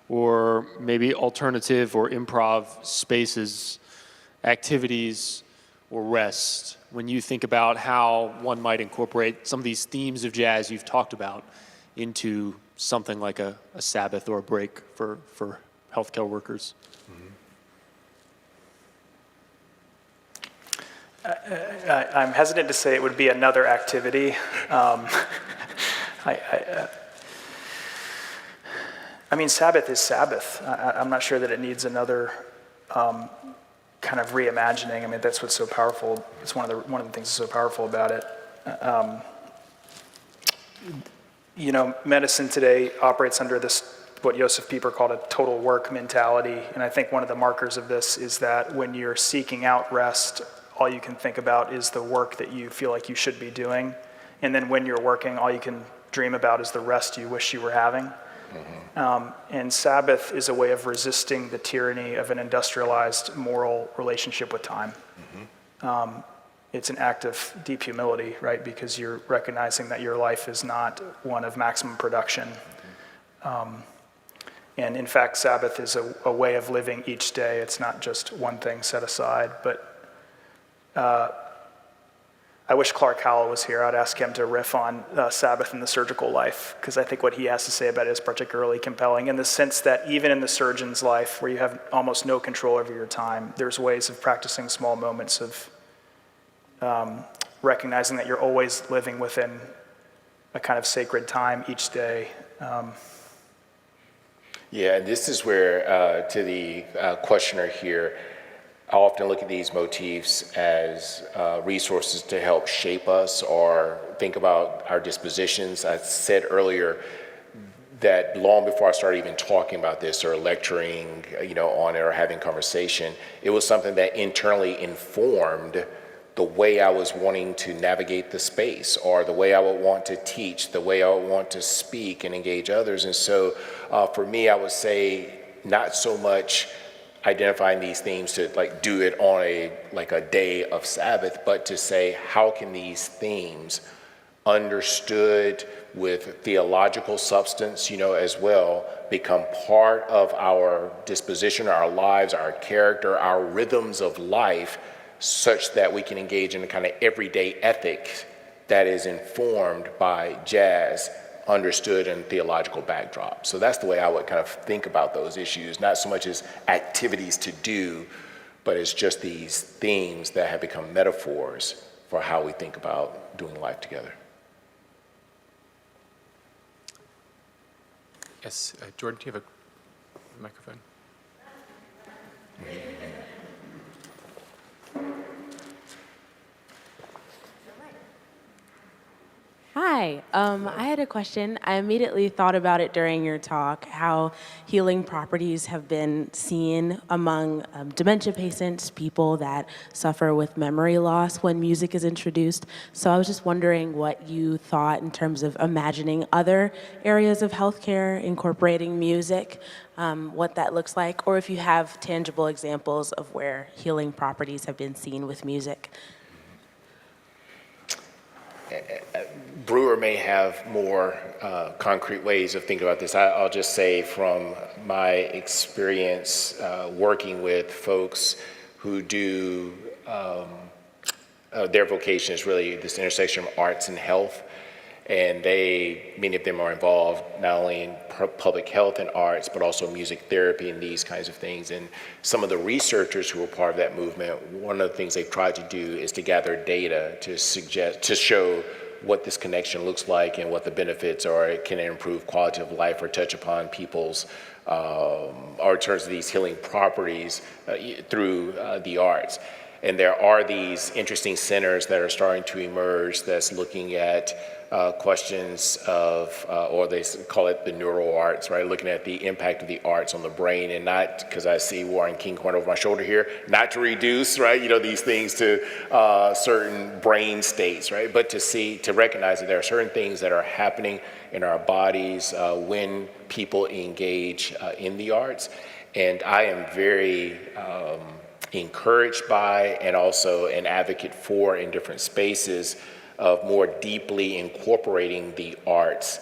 or maybe alternative or improv spaces, activities, or rest? When you think about how one might incorporate some of these themes of jazz you've talked about into something like a Sabbath or a break for healthcare workers. I'm hesitant to say it would be another activity. I mean, Sabbath is Sabbath. I'm not sure that it needs another kind of reimagining. I mean, that's what's so powerful. It's one of the things that's so powerful about it. Medicine today operates under this, what Josef Pieper called a total work mentality. And I think one of the markers of this is that when you're seeking out rest, all you can think about is the work that you feel like you should be doing. And then when you're working, all you can dream about is the rest you wish you were having. And Sabbath is a way of resisting the tyranny of an industrialized moral relationship with time. It's an act of deep humility, right? Because you're recognizing that your life is not one of maximum production. And in fact, Sabbath is a way of living each day. It's not just one thing set aside. But I wish Clark Howell was here. I'd ask him to riff on Sabbath in the surgical life, because I think what he has to say about it is particularly compelling, in the sense that even in the surgeon's life, where you have almost no control over your time, there's ways of practicing small moments of recognizing that you're always living within a kind of sacred time each day. Yeah, and this is where, to the questioner here, I often look at these motifs as resources to help shape us or think about our dispositions. I said earlier that long before I started even talking about this or lecturing, on it or having conversation, it was something that internally informed the way I was wanting to navigate the space, or the way I would want to teach, the way I would want to speak and engage others. And so for me, I would say not so much identifying these themes to do it on a day of Sabbath, but to say, how can these themes, understood with theological substance, as well, become part of our disposition, our lives, our character, our rhythms of life, such that we can engage in a kind of everyday ethic that is informed by jazz understood in theological backdrop. So that's the way I would kind of think about those issues, not so much as activities to do, but as just these themes that have become metaphors for how we think about doing life together. Yes, Jordan, do you have a microphone? Hi, I had a question. I immediately thought about it during your talk, how healing properties have been seen among dementia patients, people that suffer with memory loss when music is introduced. So I was just wondering what you thought in terms of imagining other areas of healthcare incorporating music, what that looks like, or if you have tangible examples of where healing properties have been seen with music. Brewer may have more concrete ways of thinking about this. I'll just say from my experience working with folks who do, their vocation is really this intersection of arts and health. And many of them are involved not only in public health and arts, but also music therapy and these kinds of things. And some of the researchers who are part of that movement, one of the things they've tried to do is to gather data to show what this connection looks like and what the benefits are. It can improve quality of life or touch upon people's, or in terms of these healing properties through the arts. And there are these interesting centers that are starting to emerge that's looking at questions of, or they call it the neural arts, right? Looking at the impact of the arts on the brain, and not, because I see Warren Kinghorn over my shoulder here, not to reduce, right, these things to certain brain states, right? But to recognize that there are certain things that are happening in our bodies when people engage in the arts. And I am very encouraged by and also an advocate for in different spaces of more deeply incorporating the arts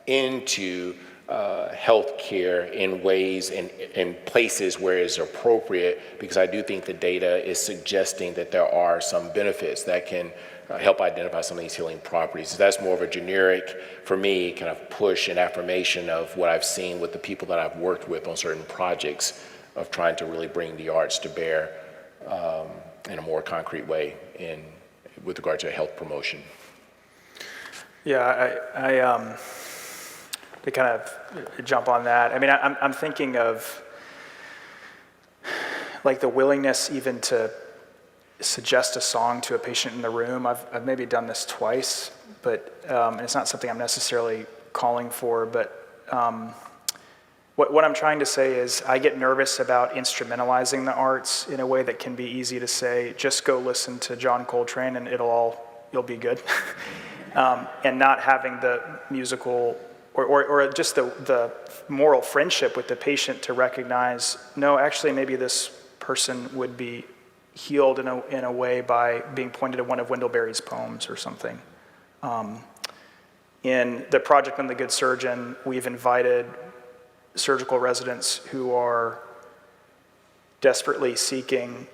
into healthcare in ways and in places where it's appropriate, because I do think the data is suggesting that there are some benefits that can help identify some of these healing properties. So that's more of a generic, for me, kind of push and affirmation of what I've seen with the people that I've worked with on certain projects of trying to really bring the arts to bear in a more concrete way with regard to health promotion. Yeah, to kind of jump on that, I mean, I'm thinking of like the willingness even to suggest a song to a patient in the room. I've maybe done this twice, but and it's not something I'm necessarily calling for, but what I'm trying to say is I get nervous about instrumentalizing the arts in a way that can be easy to say, just go listen to John Coltrane and you'll be good. And not having the musical or just the moral friendship with the patient to recognize, no, actually maybe this person would be healed in a way by being pointed to one of Wendell Berry's poems or something. In the Project on the Good Surgeon, we've invited surgical residents who are desperately seeking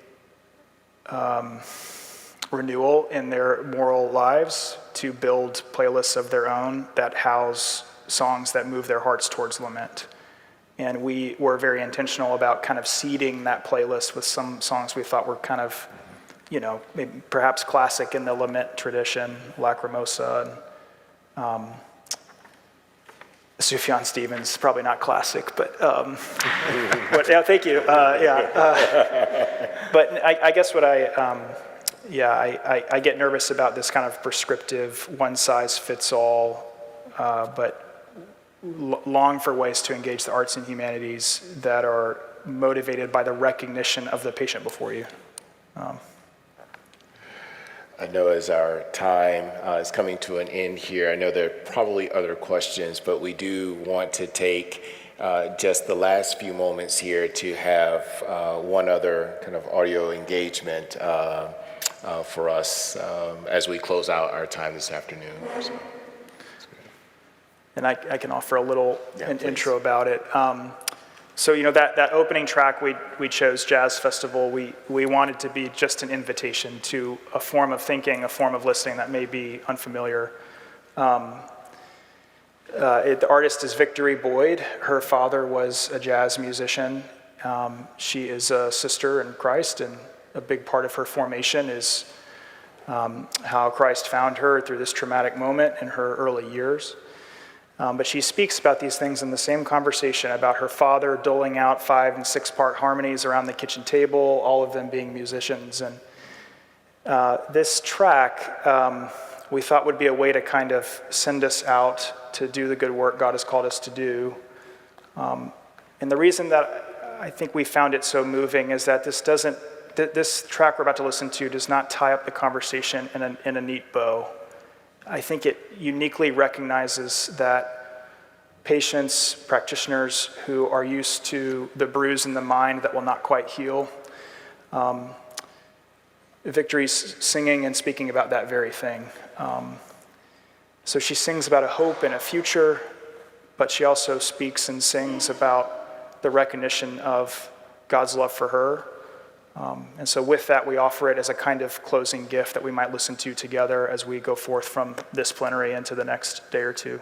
renewal in their moral lives to build playlists of their own that house songs that move their hearts towards lament. And we were very intentional about kind of seeding that playlist with some songs we thought were kind of, maybe perhaps classic in the lament tradition, Lacrimosa, and Sufjan Stevens, probably not classic, but yeah, thank you. But I guess what I get nervous about this kind of prescriptive, one-size-fits-all, but long for ways to engage the arts and humanities that are motivated by the recognition of the patient before you. I know as our time is coming to an end here, I know there are probably other questions, but we do want to take just the last few moments here to have one other kind of audio engagement for us as we close out our time this afternoon. So, and I can offer a little intro about it. So, that opening track we chose, Jazz Festival, we wanted to be just an invitation to a form of thinking, a form of listening that may be unfamiliar. The artist is Victory Boyd. Her father was a jazz musician. She is a sister in Christ, and a big part of her formation is how Christ found her through this traumatic moment in her early years. But she speaks about these things in the same conversation about her father doling out 5- and 6-part harmonies around the kitchen table, all of them being musicians. And this track, we thought would be a way to kind of send us out to do the good work God has called us to do. And the reason that I think we found it so moving is that this track we're about to listen to does not tie up the conversation in a neat bow. I think it uniquely recognizes that patients, practitioners who are used to the bruise in the mind that will not quite heal, Victory's singing and speaking about that very thing. So she sings about a hope and a future, but she also speaks and sings about the recognition of God's love for her. And so with that, we offer it as a kind of closing gift that we might listen to together as we go forth from this plenary into the next day or two.